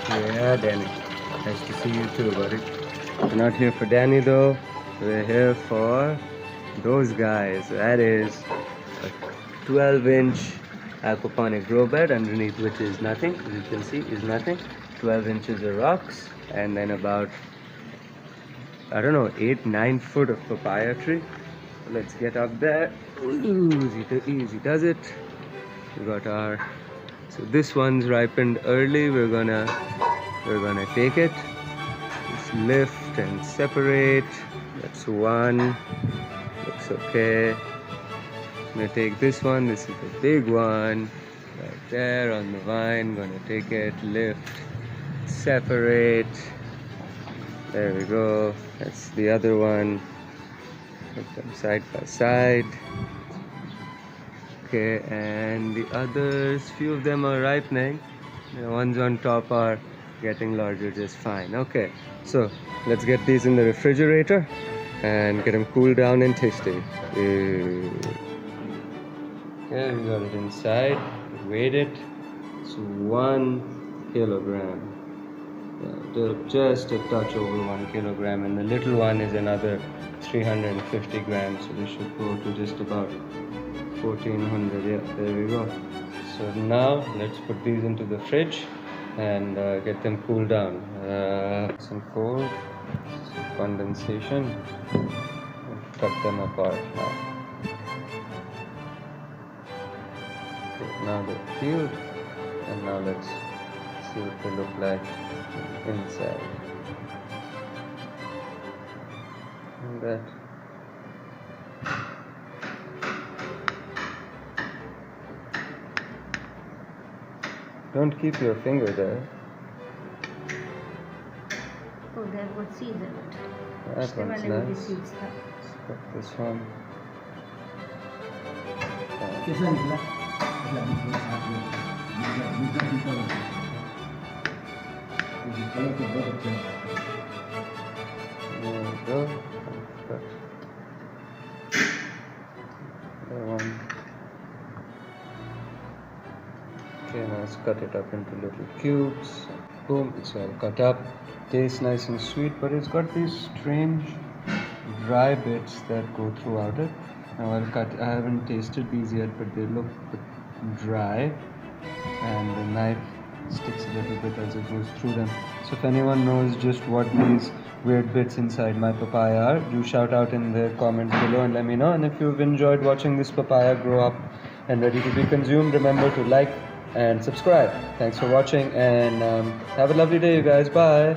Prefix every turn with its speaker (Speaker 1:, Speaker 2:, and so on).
Speaker 1: Yeah, Danny. Nice to see you too, buddy. We're not here for Danny though. We're here for those guys. That is a 12-inch aquaponic grow bed, underneath which is nothing. As you can see, is nothing. 12 inches of rocks, and then about, I don't know, 8-9 foot of papaya tree. So let's get up there. Easy does it. We got our. So this one's ripened early. We're gonna take it. Just lift and separate. That's one. Looks okay. I'm gonna take this one. This is the big one. Right there on the vine. Gonna take it, lift, separate. There we go. That's the other one. Put them side by side. Okay, and the others, few of them are ripening. The ones on top are getting larger just fine. Okay, so let's get these in the refrigerator and get them cooled down and tasty. Okay, we got it inside. Weighed it. It's 1 kilogram. Yeah, just a touch over 1 kilogram, and the little one is another 350 grams. So we should go to just about 1400. Yeah, there we go. So now let's put these into the fridge and get them cooled down. Some cold, some condensation. Cut them apart now. Okay, now they're peeled, and now let's see what they look like inside. And that. Don't keep your finger there.
Speaker 2: Oh, there were seeds in it.
Speaker 1: That one's nice. Got this one. There we go. Got that one. Okay, now let's cut it up into little cubes. Boom, it's all cut up. Tastes nice and sweet, but it's got these strange dry bits that go throughout it. Now I haven't tasted these yet, but they look dry, and the knife sticks a little bit as it goes through them. So if anyone knows just what these weird bits inside my papaya are, do shout out in the comments below and let me know. And if you've enjoyed watching this papaya grow up and ready to be consumed, remember to like and subscribe. Thanks for watching, and have a lovely day, you guys. Bye.